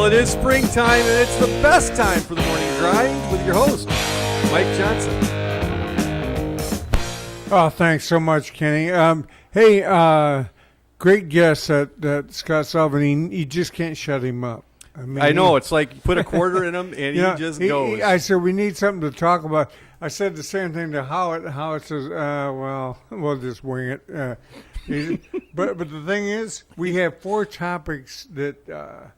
it is springtime, and it's the best time for the morning grind with your host, Mike Johnson. Oh, thanks so much, Kenny. Hey, great guest that Scott Sullivan. You just can't shut him up. I know. It's like you put a quarter in him, and he just goes. I said, we need something to talk about. I said the same thing to Howitt. Howitt says, well, we'll just wing it. But the thing is, we have 4 topics that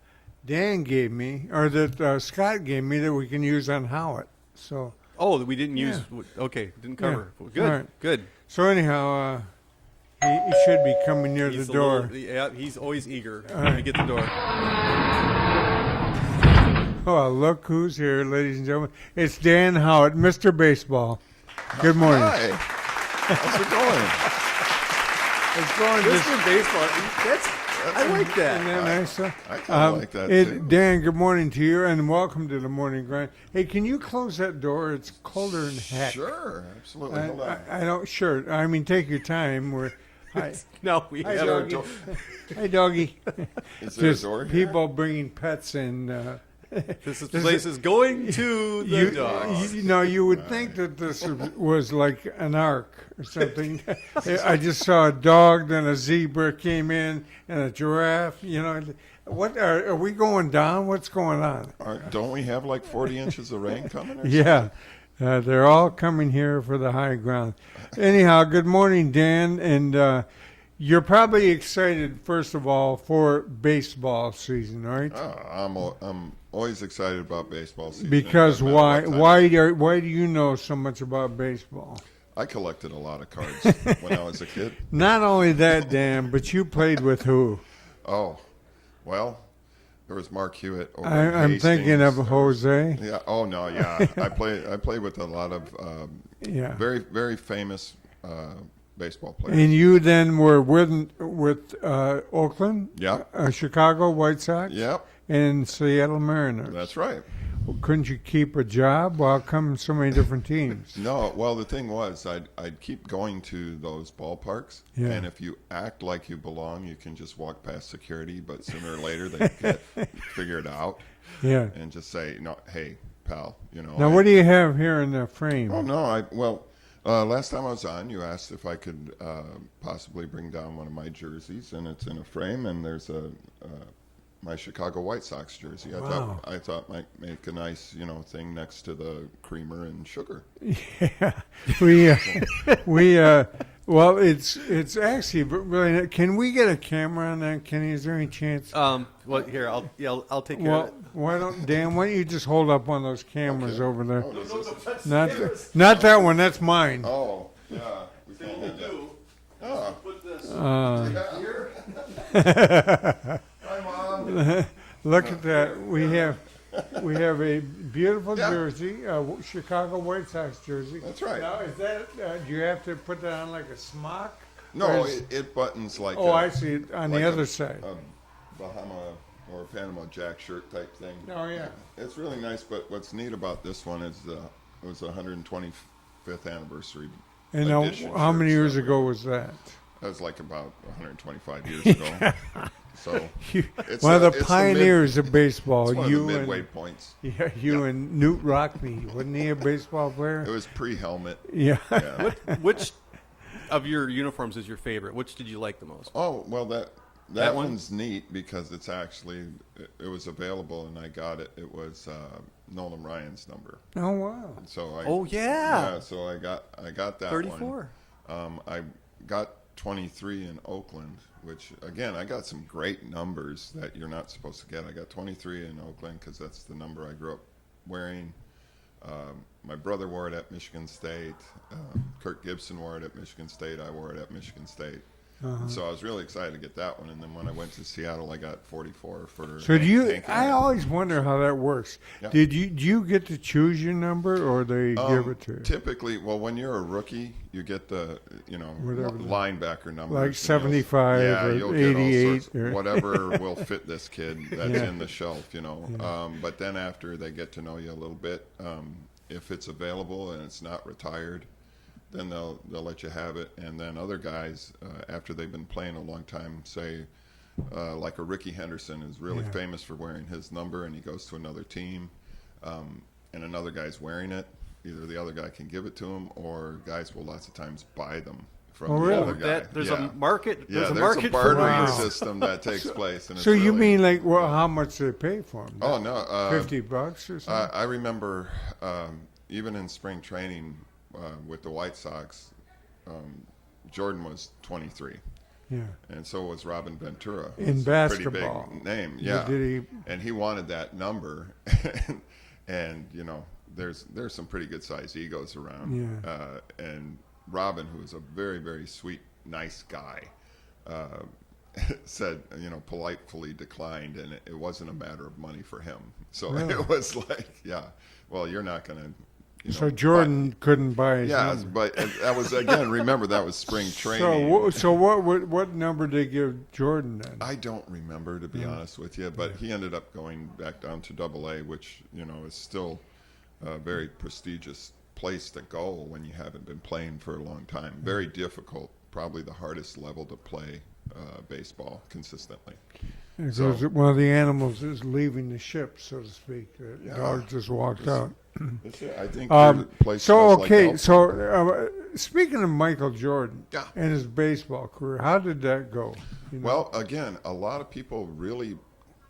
Dan gave me, or that Scott gave me, that we can use on Howitt. So. Oh, we didn't use. Okay, didn't cover. Yeah. Good, right. Good. So anyhow, he should be coming near the door. He's always eager to get the door. Oh, look who's here, ladies and gentlemen. It's Dan Howitt, Mr. Baseball. Good morning. Hi. How's it going? It's going Mr. Baseball. I like that. Isn't that nice? I kind of like that, too. Dan, good morning to you, and welcome to the Morning Grind. Hey, can you close that door? It's colder than heck. Sure, absolutely. Hold on. I don't, sure. I mean, take your time. No, we Hi, have doggy. Hi, doggy. Is there Just a door here? people bringing pets in. This place is going to the dogs. You would think that this was like an ark or something. I just saw a dog, then a zebra came in, and a giraffe. What are we going down? What's going on? Don't we have like 40 inches of rain coming? Or Yeah, they're all coming here for the high ground. Anyhow, good morning, Dan, and you're probably excited, first of all, for baseball season, right? I'm always excited about baseball season. Because why? Why do you know so much about baseball? I collected a lot of cards when I was a kid. Not only that, Dan, but you played with who? Oh, well, there was Mark Hewitt. Over I'm Hastings. thinking of Jose. Yeah. Oh no. Yeah. I played with a lot of very very famous baseball players. And you then were with Oakland. Yeah. Chicago White Sox. Yep. And Seattle Mariners. That's right. Well, couldn't you keep a job? Well, how come so many different teams? No, well, the thing was, I'd keep going to those ballparks, and if you act like you belong, you can just walk past security, but sooner or later they get figured out, and just say, no, hey, pal, Now, what do you have here in the frame? Oh, no, last time I was on, you asked if I could possibly bring down one of my jerseys, and it's in a frame, and there's my Chicago White Sox jersey. I thought might make a nice, thing next to the creamer and sugar. Yeah, well, it's actually really. Can we get a camera on that, Kenny? Is there any chance? Well, here I'll take care of it. Why don't you just hold up one of those cameras over there? Oh, not that one. That's mine. Oh, yeah. So what we'll do. Oh. Put this Here. Hi, Mom. Look at that. We have a beautiful jersey, Chicago White Sox jersey. That's right. Now, is that? Do you have to put that on like a smock? No, it buttons like. I see it on the other side. A Bahama or Panama Jack shirt type thing. Oh yeah. It's really nice, but what's neat about this one is it was the 125th anniversary. And how many years ago was that? That was like about 125 years ago. So it's one of the pioneers of baseball. It's one of the midway points. Yeah, and Newt Rockby, wasn't he a baseball player? It was pre-helmet. Yeah. Which of your uniforms is your favorite? Which did you like the most? Oh well, that one's neat because it's actually it was available and I got it. It was Nolan Ryan's number. Oh wow! So so I got that 34. one. I got 23 in Oakland, which again I got some great numbers that you're not supposed to get. I got 23 in Oakland because that's the number I grew up wearing. My brother wore it at Michigan State. Kirk Gibson wore it at Michigan State. I wore it at Michigan State. So I was really excited to get that one. And then when I went to Seattle, I got 44 for. So I always wonder how that works. Yeah. Do you get to choose your number, or they give it to you? Typically, when you're a rookie, you get the linebacker number, like 75 or 88, or whatever will fit this kid that's in the shelf. But then after they get to know you a little bit, if it's available and it's not retired, then they'll let you have it. And then other guys, after they've been playing a long time, say, like a Ricky Henderson is really famous for wearing his number, and he goes to another team, and another guy's wearing it. Either the other guy can give it to him, or guys will lots of times buy them from the other guy. There's a market. There's a market bartering for system that takes place. And So it's you really, mean like how much they pay for them? Oh no, $50 or something. I remember even in spring training with the White Sox, Jordan was 23. Yeah. And so was Robin Ventura. In basketball. Pretty big name, yeah. Did he? And he wanted that number. And you know, there's some pretty good sized egos around. Yeah. And Robin, who is a very, very sweet, nice guy, said, you know, politely declined, and it wasn't a matter of money for him. So Really? it was like, yeah, well, you're not going to. So Jordan couldn't buy his number. But that was, again, remember, that was spring training. So what number did they give Jordan then? I don't remember, to be honest with you, but he ended up going back down to Double A, which, you know, is still a very prestigious place to go when you haven't been playing for a long time. Very difficult, probably the hardest level to play baseball consistently. Because one of the animals is leaving the ship, so to speak. The dog just walked out. I think your place so smells like so speaking of Michael Jordan Yeah. and his baseball career, how did that go? You know? Well, again, a lot of people really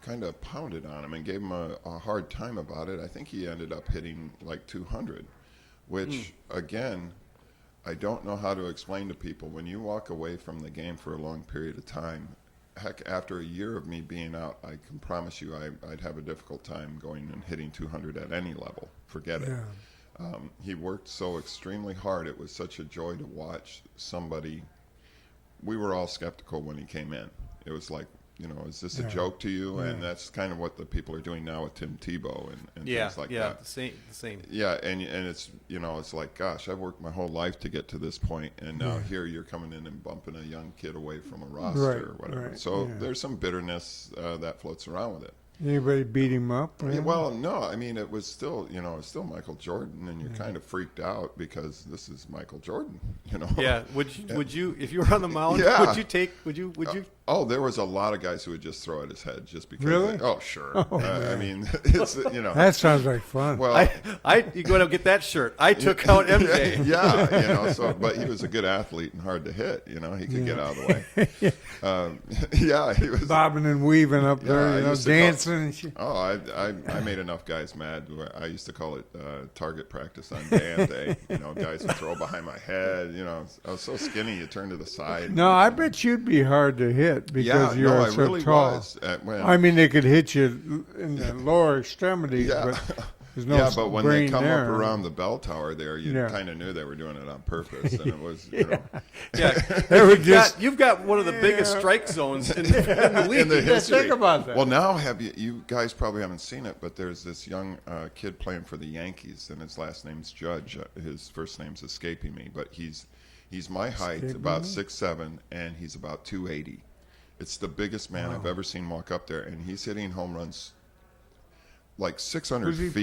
kind of pounded on him and gave him a hard time about it. I think he ended up hitting like 200, which, again, I don't know how to explain to people. When you walk away from the game for a long period of time, heck, after a year of me being out, I can promise you I'd have a difficult time going and hitting 200 at any level. Forget it. He worked so extremely hard. It was such a joy to watch somebody. We were all skeptical when he came in. It was like, you know, is this a joke to you? And that's kind of what the people are doing now with Tim Tebow and things like that. The same. Yeah, and it's, you know, it's like, gosh, I've worked my whole life to get to this point, and now here you're coming in and bumping a young kid away from a roster or whatever. So there's some bitterness that floats around with it. Anybody beat him up? Yeah, well, no, I mean, it was still, you know, it's still Michael Jordan, and you're kind of freaked out because this is Michael Jordan, you know. Yeah. Would you if you were on the mound? Yeah. Would you? Oh, there was a lot of guys who would just throw at his head just because. Really? Oh, sure. I mean, it's, you know. That sounds like fun. Well, you go to get that shirt. I took out MJ. yeah, you know. So, but he was a good athlete and hard to hit. You know, he could get out of the way. Yeah, he was bobbing and weaving up there, I you know, used to dancing and shit. Oh, I made enough guys mad. I used to call it target practice on band day. You know, guys would throw behind my head. You know, I was so skinny, you turn to the side. No, I bet you'd be hard to hit because you're I so really tall. was. I mean, they could hit you in the lower extremities, but there's no but when brain they come there. up around the bell tower there, you kind of knew they were doing it on purpose, and it was, you know. You've got one of the biggest strike zones in the league. In the history. Think about that. Well, now you guys probably haven't seen it, but there's this young kid playing for the Yankees, and his last name's Judge. His first name's escaping me, but he's my height, about 6'7", and he's about 280. It's the biggest man I've ever seen walk up there, and he's hitting home runs like 600 feet.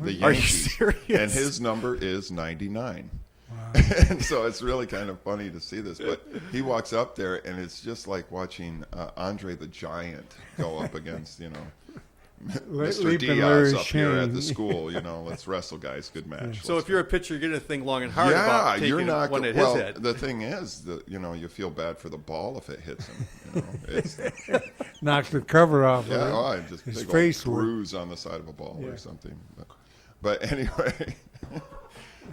The Yankees. Are you serious? And his number is 99. Wow. And so it's really kind of funny to see this, but he walks up there, and it's just like watching Andre the Giant go up against, you know, Mr. Diaz up here at the school. You know, let's wrestle, guys. Good match. So if you're a pitcher, you're going to think long and hard about taking you're not one at well, his head. The thing is, that, you know, you feel bad for the ball if it hits him. You know, it's, Knocked the cover off. yeah, of it. just His big face old would. bruise on the side of a ball or something. But anyway,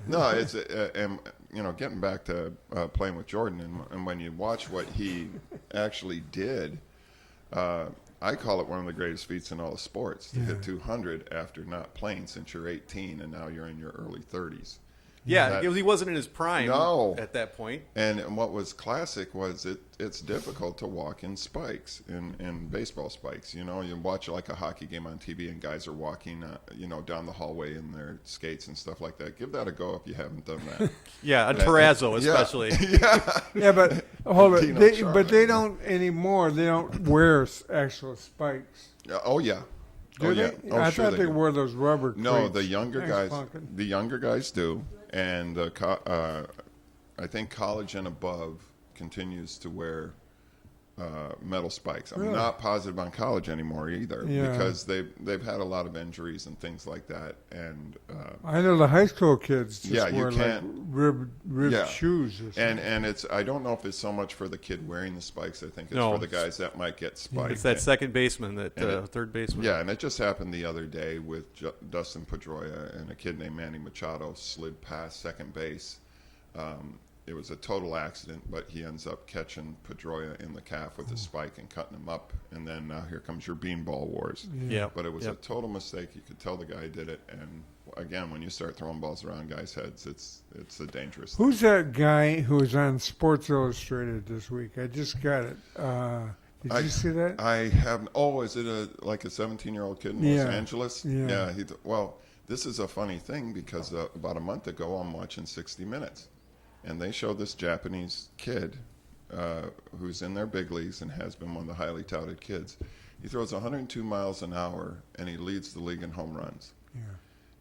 no, it's and you know, getting back to playing with Jordan, and when you watch what he actually did. I call it one of the greatest feats in all the sports to hit 200 after not playing since you're 18 and now you're in your early 30s. Yeah, he wasn't in his prime at that point. And what was classic was it's difficult to walk in spikes, in baseball spikes. You know, you watch like a hockey game on TV and guys are walking, you know, down the hallway in their skates and stuff like that. Give that a go if you haven't done that. Yeah, on Terrazzo especially. Yeah, but hold on. They don't anymore. They don't wear actual spikes. Oh, yeah. Do they? Oh, I sure thought they wore those rubber cleats. No, the younger Thanks, guys. Punkin. The younger guys do, and I think college and above continues to wear metal spikes. I'm Really? not positive on college anymore either Yeah. because they've had a lot of injuries and things like that. And I know the high school kids just Yeah, you wear like can't- ribbed Yeah. shoes. Or something. and it's I don't know if it's so much for the kid wearing the spikes. I think it's No. for the guys that might get spiked. It's that second baseman, that And third baseman. Yeah, and it just happened the other day with Dustin Pedroia and a kid named Manny Machado slid past second base. It was a total accident, but he ends up catching Pedroia in the calf with his spike and cutting him up. And then here comes your beanball wars. Yeah. But it was Yep. a total mistake. You could tell the guy did it. And again, when you start throwing balls around guys' heads, it's a dangerous thing. Who's that guy who was on Sports Illustrated this week? I just got it. Did you see that? I haven't. Oh, is it like a 17-year-old kid in Yeah. Los Angeles? Yeah. Well, this is a funny thing because about a month ago, I'm watching 60 Minutes. And they show this Japanese kid who's in their big leagues and has been one of the highly touted kids. He throws 102 miles an hour, and he leads the league in home runs. Yeah.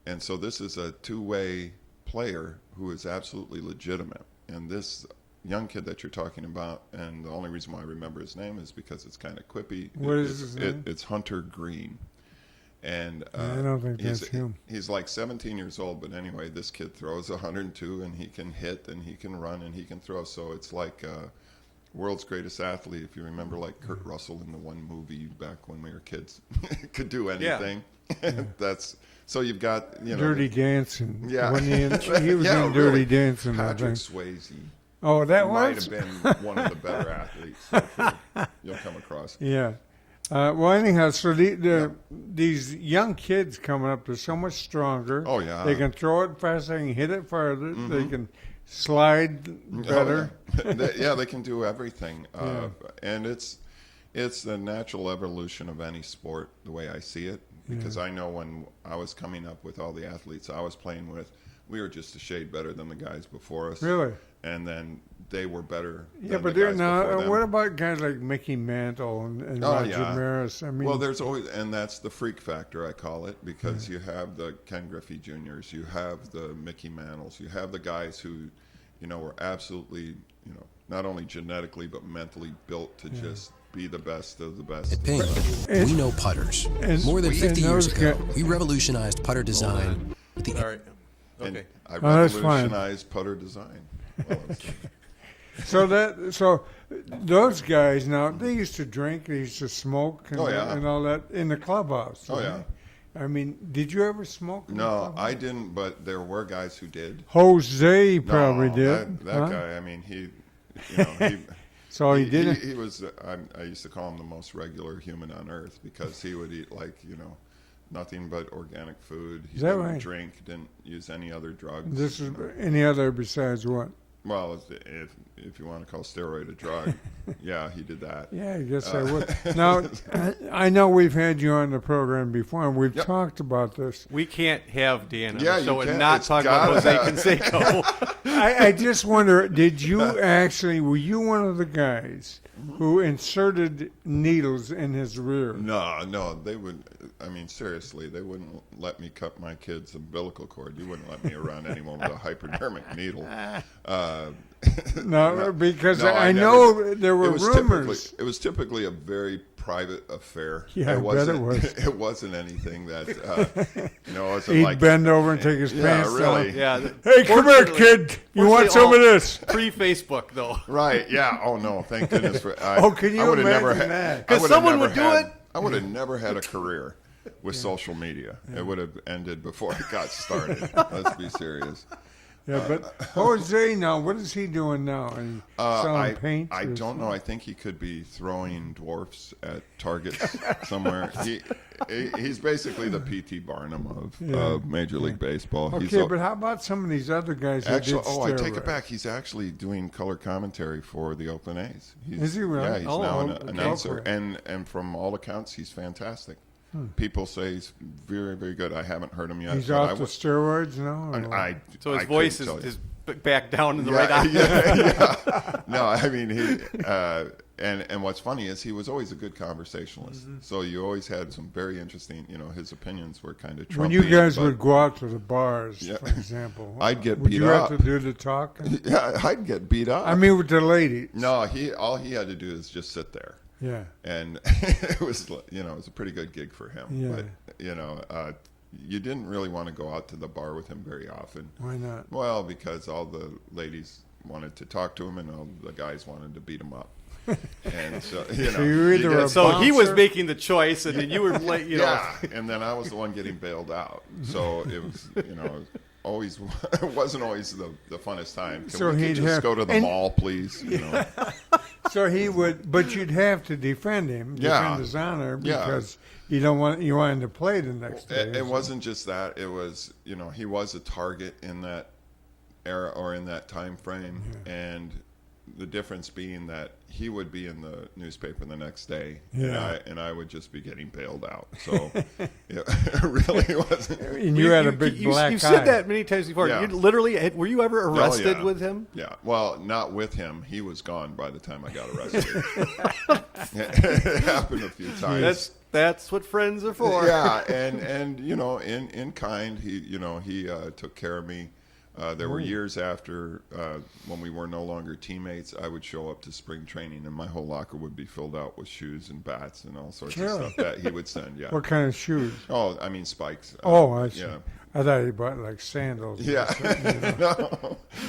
And so this is a two-way player who is absolutely legitimate. And this young kid that you're talking about, and the only reason why I remember his name is because it's kind of quippy. What is his name? It's Hunter Green. And I don't think he's, that's him. He's like 17 years old, but anyway, this kid throws 102, and he can hit, and he can run, and he can throw. So it's like world's greatest athlete. If you remember, like Kurt Russell in the one movie back when we were kids, could do anything. That's so you've got Dirty Dancing. Yeah. When he was Yeah, in Dirty really. Dancing. I Patrick think. Swayze Oh, that might was. have been one of the better athletes that you'll come across. Yeah. Well, anyhow, so these young kids coming up, they're so much stronger. Oh, yeah. They can throw it faster, they can hit it farther, they can slide better. Oh, yeah. They can do everything, and it's the natural evolution of any sport, the way I see it. Because I know when I was coming up with all the athletes I was playing with, we were just a shade better than the guys before us. Really? And then they were better. Yeah, than but the they're guys now. before them. What about guys like Mickey Mantle and Roger Maris? I mean, Well, there's always, and that's the freak factor, I call it, because you have the Ken Griffey Juniors, you have the Mickey Mantles, you have the guys who, were absolutely, not only genetically but mentally built to just be the best of the best. At Ping, we know putters. More than 50 years ago, we revolutionized putter design with the All right. And Okay. I that's fine. revolutionized putter design. so those guys now, they used to drink, they used to smoke, and, Oh, yeah. and all that in the clubhouse. Oh, right? yeah. I mean, did you ever smoke? in the No, clubhouse? I didn't, but there were guys who did. Jose probably No, did. That huh? guy, I mean, he So he didn't. He was. I used to call him the most regular human on earth because he would eat nothing but organic food. He Is that didn't right? drink, didn't use any other drugs. This is any other besides what? Well, if you want to call steroid a drug, yeah, he did that. Yeah, I guess I would. Now, I know we've had you on the program before, and we've Yep. talked about this. We can't have Dan on Yeah, the you show and can. not It's talk about Jose gotta- Canseco. I just wonder, were you one of the guys who inserted needles in his rear? No, they would. I mean, seriously, they wouldn't let me cut my kid's umbilical cord. You wouldn't let me around anyone with a hypodermic needle. No, because No, I never- know there were it was rumors. It was typically a very private affair. Yeah, I bet it was. It wasn't anything that it wasn't He'd like bend over and take his Yeah, pants really. down. Yeah. Hey, come here, kid. You want some of this? Pre-Facebook, though. Right? Yeah. Oh no! Thank goodness for. Can you I would've never imagine had- that? I 'Cause would've someone never would do had- it. I would have never had a career with social media. It would have ended before it got started. Let's be serious. Yeah, but Jose now, what is he doing now? Are you selling paint? I or don't something? know. I think he could be throwing dwarfs at targets somewhere. He's basically the P.T. Barnum of Major League Baseball. Okay, but how about some of these other guys that Actually, did I take it steroids? back. He's actually doing color commentary for the Oakland A's. Is he really? Yeah, he's Oh, now an okay. announcer, and from all accounts, he's fantastic. People say he's very, very good. I haven't heard him yet. He's but I off the would- steroids now? or and what? So his I voice couldn't tell you. is back down in the right eye. yeah. No, I mean And what's funny is he was always a good conversationalist. So you always had some very interesting, his opinions were kind of Trumpian. When you guys would go out to the bars, for example, I'd get would beat you up. have to do the talking? Yeah, I'd get beat up. I mean, with the ladies. No, all he had to do is just sit there. Yeah. And it was, it was a pretty good gig for him. Yeah. But, you didn't really want to go out to the bar with him very often. Why not? Well, because all the ladies wanted to talk to him and all the guys wanted to beat him up. And so, so he was making the choice, and then you were late, Yeah, and then I was the one getting bailed out. So it was, always, it wasn't always the funnest time. Can we just go to the mall, please? So he would, but you'd have to defend him, defend his honor, because you want him to play the next day. It wasn't just that. It was, he was a target in that era or in that time frame, and the difference being that he would be in the newspaper the next day, and I would just be getting bailed out. So it really wasn't. And you had a big black eye. You've said that many times before. Yeah. You literally, were you ever arrested with him? Yeah. Well, not with him. He was gone by the time I got arrested. It happened a few times. That's what friends are for. Yeah, and in kind, he took care of me. There were years after when we were no longer teammates, I would show up to spring training and my whole locker would be filled out with shoes and bats and all sorts of stuff that he would send. Yeah. What kind of shoes? Oh, I mean spikes. I see. Yeah. I thought he bought like sandals. Yeah.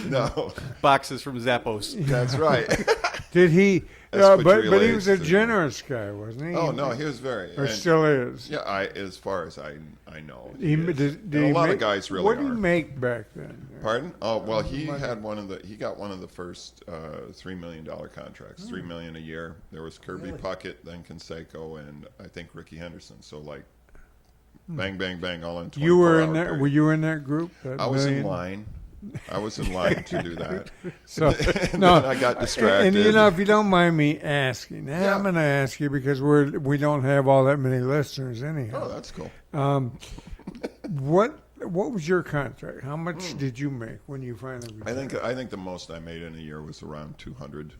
No. Boxes from Zappos. That's right. Did he? But he was a generous guy, wasn't he? Oh no, he was very. Or still is. Yeah, as far as I know. Did a lot of guys really What did he make back then? Pardon? Oh well, he got one of the first $3 million contracts, $3 million a year. There was Kirby Puckett, then Canseco, and I think Ricky Henderson. So like, bang, bang, bang, all in 24 You were in that. period. Were you in that group? I was in line. I was in line to do that. So then I got distracted. And if you don't mind me asking, I'm going to ask you because we don't have all that many listeners anyhow. Oh, that's cool. What was your contract? How much did you make when you finally retired? I think the most I made in a year was around $200,000.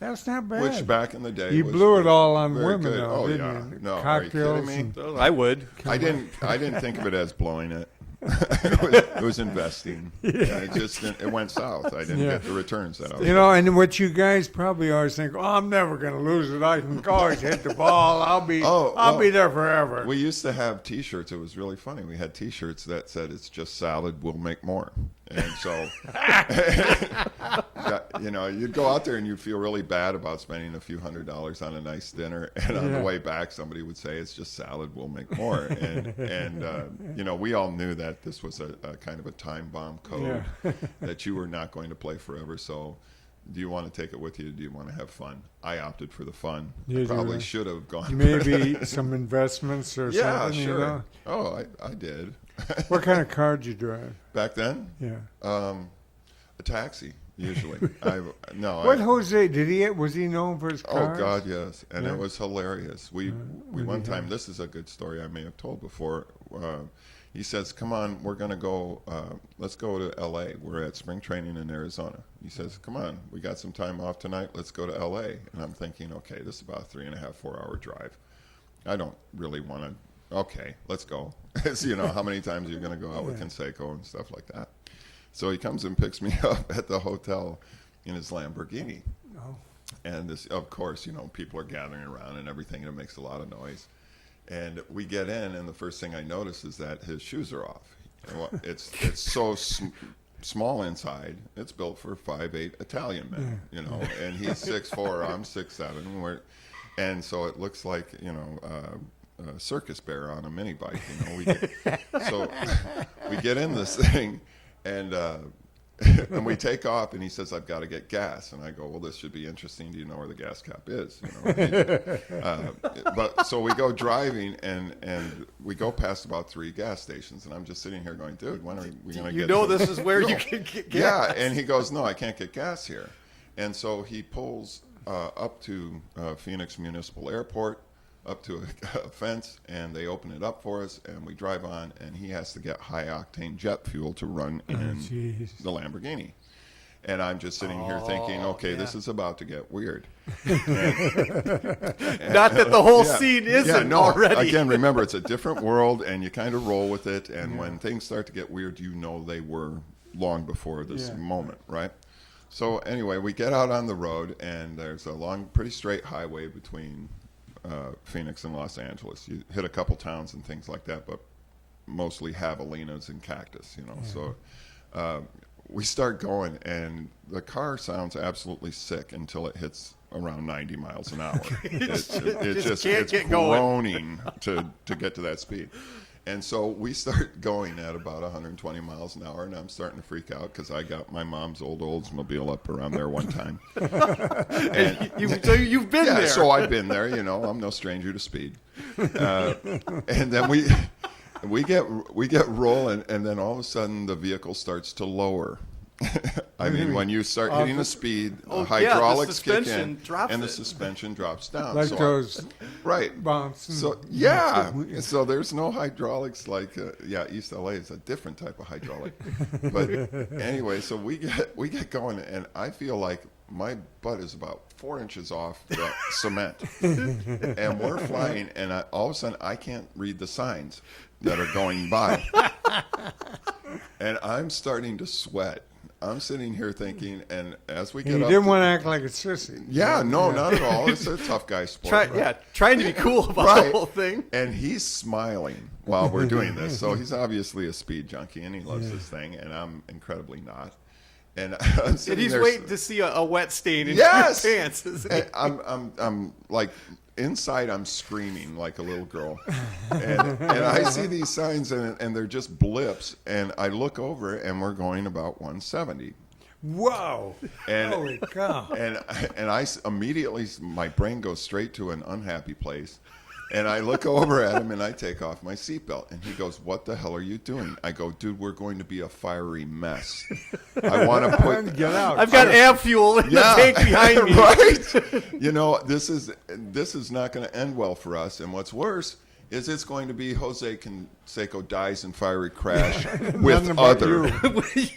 That's not bad. Which back in the day, you blew it all on very women, good. though, didn't you? No, cocktails. are you kidding me? I would. I didn't think of it as blowing it. It was investing. It went south. I didn't get the returns that I was. And what you guys probably always think, I'm never going to lose it. I can always hit the ball. I'll be there forever. We used to have T-shirts. It was really funny. We had T-shirts that said, "It's just salad. We'll make more." And so, you'd go out there and you'd feel really bad about spending a few $100s on a nice dinner, and on the way back, somebody would say, "It's just salad. We'll make more." And we all knew that this was a kind of a time bomb code that you were not going to play forever. So, do you want to take it with you? Do you want to have fun? I opted for the fun. I probably should have gone. Maybe some investments or something. Yeah, sure. Oh, I did. What kind of car did you drive? Back then? Yeah. A taxi, usually. What Jose, was he known for his cars? Oh, God, yes. And it was hilarious. We one time, this is a good story I may have told before. He says, "Come on, we're going to go, let's go to L.A. We're at spring training in Arizona." He says, "Come on, we got some time off tonight. Let's go to L.A." And I'm thinking, okay, this is about a 3.5, 4-hour drive. I don't really want to. Okay, let's go. How many times are you going to go out with Canseco and stuff like that? So he comes and picks me up at the hotel in his Lamborghini. Oh. And this, of course, people are gathering around and everything, and it makes a lot of noise. And we get in, and the first thing I notice is that his shoes are off. It's so small inside. It's built for 5'8" Italian men, and he's 6'4", I'm 6'7", and so it looks like a circus bear on a mini bike. So we get in this thing, and we take off, and he says, "I've got to get gas." And I go, "Well, this should be interesting. Do you know where the gas cap is?" But so we go driving, and we go past about 3 gas stations, and I'm just sitting here going, "Dude, when are we going to get?" This is where you can get gas. Yeah, and he goes, "No, I can't get gas here." And so he pulls up to Phoenix Municipal Airport, up to a fence, and they open it up for us, and we drive on, and he has to get high-octane jet fuel to run in the Lamborghini. And I'm just sitting here thinking, okay, this is about to get weird. Not that the whole scene isn't already. Again, remember, it's a different world, and you kind of roll with it. And when things start to get weird, you know they were long before this moment, right? So anyway, we get out on the road, and there's a long, pretty straight highway between Phoenix and Los Angeles. You hit a couple towns and things like that, but mostly javelinas and cactus, So we start going, and the car sounds absolutely sick until it hits around 90 miles an hour. It's groaning to get to that speed. And so we start going at about 120 miles an hour, and I'm starting to freak out because I got my mom's old Oldsmobile up around there one time. And so you've been there. Yeah, so I've been there. I'm no stranger to speed. And then we get rolling, and then all of a sudden the vehicle starts to lower. I mean, when you start hitting the speed, the hydraulics kick in, and the suspension drops down. Like those bumps. So so there's no hydraulics like East LA is a different type of hydraulic. But anyway, so we get going, and I feel like my butt is about 4 inches off the cement, and we're flying, and all of a sudden I can't read the signs that are going by, and I'm starting to sweat. I'm sitting here thinking, and as we get up... You didn't want to act like a sissy. Yeah, no, not at all. It's a tough guy sport. Trying to be cool about the whole thing. And he's smiling while we're doing this. So he's obviously a speed junkie, and he loves this thing, and I'm incredibly not. And I'm sitting he's there, waiting to see a wet stain in your pants. And I'm like... Inside, I'm screaming like a little girl, and I see these signs, and they're just blips, and I look over, and we're going about 170. Whoa! And, holy cow! And I immediately, my brain goes straight to an unhappy place, and I look over at him, and I take off my seatbelt, and he goes, "What the hell are you doing?" I go, "Dude, we're going to be a fiery mess. I want to put get out. I've got amp fuel in the tank behind me." Right? This is not going to end well for us. And what's worse is it's going to be José Canseco dies in fiery crash with other.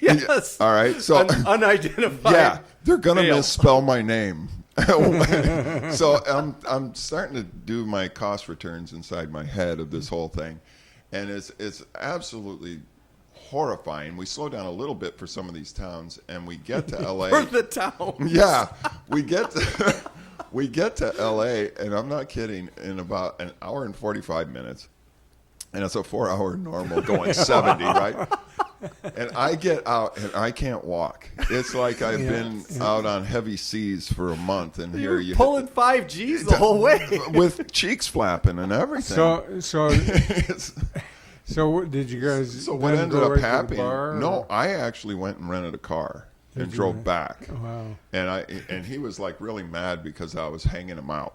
Yes. All right. So unidentified. Yeah, they're going to misspell my name. So I'm starting to do my cost returns inside my head of this whole thing, and it's absolutely horrifying. We slow down a little bit for some of these towns, and we get to LA. For the town. Yeah, we get to LA, and I'm not kidding, in about an hour and 45 minutes, and it's a 4-hour normal going 70, right? And I get out, and I can't walk. It's like I've been out on heavy seas for a month, and here you pulling 5 Gs the whole way with cheeks flapping and everything. So did you guys? So what ended up happening? No, I actually went and rented a car and drove back. Wow. And he was like really mad because I was hanging him out.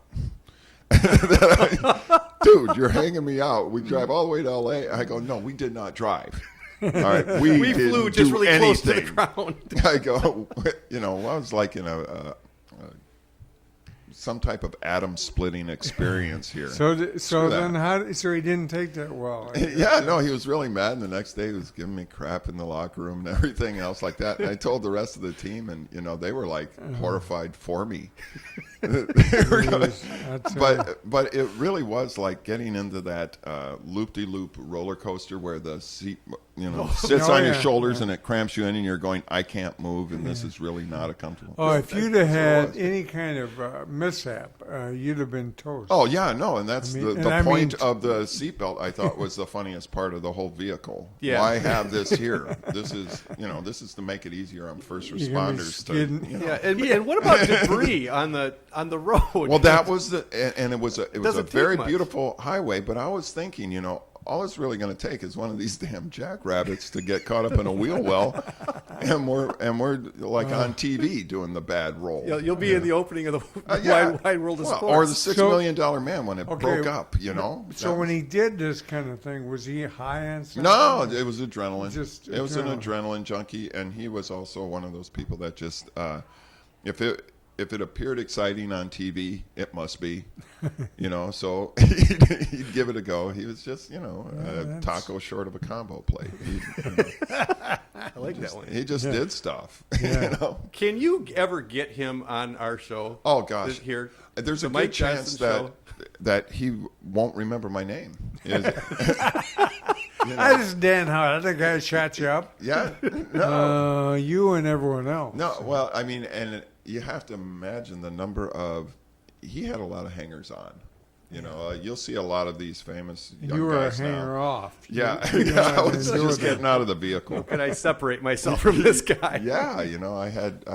Dude, you're hanging me out. We drive all the way to LA. I go, no, we did not drive. All right, we flew just really close to the ground. I go, I was like in some type of atom splitting experience here. So he didn't take that well. Yeah, no, he was really mad, and the next day he was giving me crap in the locker room and everything else like that. And I told the rest of the team, and they were like horrified for me. But it really was like getting into that loop-de-loop roller coaster where the seat sits on your shoulders and it cramps you in, and you're going, I can't move, and this is really not a comfortable. Oh, if you'd have had any kind of mishap, you'd have been toast. Oh yeah, no, and that's the point of the seatbelt. I thought was the funniest part of the whole vehicle. Yeah. Why have this here? This is to make it easier on first responders. And what about debris on the road? Well, that was it was a very beautiful highway, but I was thinking, all it's really going to take is one of these damn jackrabbits to get caught up in a wheel well, and we're like on TV doing the bad roll. You'll be in the opening of the Wide World of Sports, or the $6 million Man when it broke up. So when he did this kind of thing, was he high on something? No, it was adrenaline. It was an adrenaline junkie, and he was also one of those people that just if it appeared exciting on TV, it must be, So he'd give it a go. He was just, a taco short of a combo plate. I like that one. He just did stuff. Can you ever get him on our show? Oh gosh, here there's a Mike good chance that he won't remember my name. I just Dan Howitt. I think I shot you up. Yeah, no, you and everyone else. No, well, I mean, and you have to imagine the number of. He had a lot of hangers on. You'll see a lot of these famous young you were guys a hanger now. off. Yeah, I was just getting out of the vehicle. Can I separate myself from this guy? Yeah, I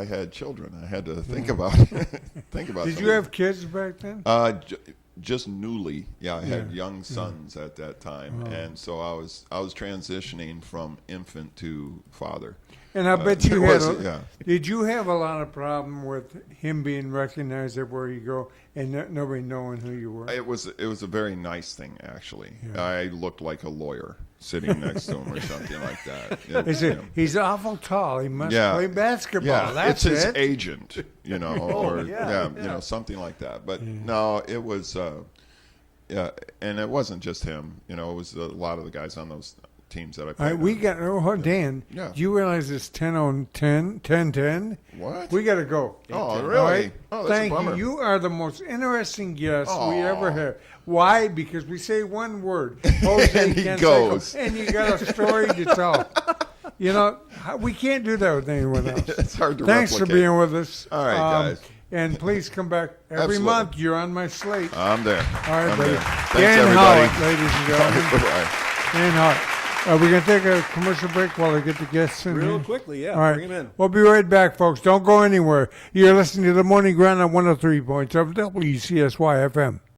had children. I had to think about think about. Did you have kids back then? Just newly. Yeah, I had young sons at that time, and so I was transitioning from infant to father. And I bet you had. Did you have a lot of problem with him being recognized everywhere you go and nobody knowing who you were? It was a very nice thing, actually. Yeah. I looked like a lawyer sitting next to him or something like that. He's awful tall. He must play basketball. Yeah, that's it's his agent, or something like that. But no, it was, and it wasn't just him. It was a lot of the guys on those teams that I played. Dan. Yeah. Do you realize it's 10:10? What? We got to go. Oh, really? Right? Oh, that's Thank a bummer. you. You are the most interesting guest we ever have. Why? Because we say one word. José And he Canseco, goes. And you got a story to tell. We can't do that with anyone else. It's hard to Thanks replicate. for being with us. All right, guys. And please come back every Absolutely. month. You're on my slate. I'm there. All right, I'm buddy. there. Thanks, Dan everybody. Howitt, ladies and gentlemen. Bye-bye. Dan Howitt. We're going to take a commercial break while I get the guests in. Real here. quickly, yeah. All right. Bring him in. We'll be right back, folks. Don't go anywhere. You're listening to The Morning Grind on 103.7 WCSY FM.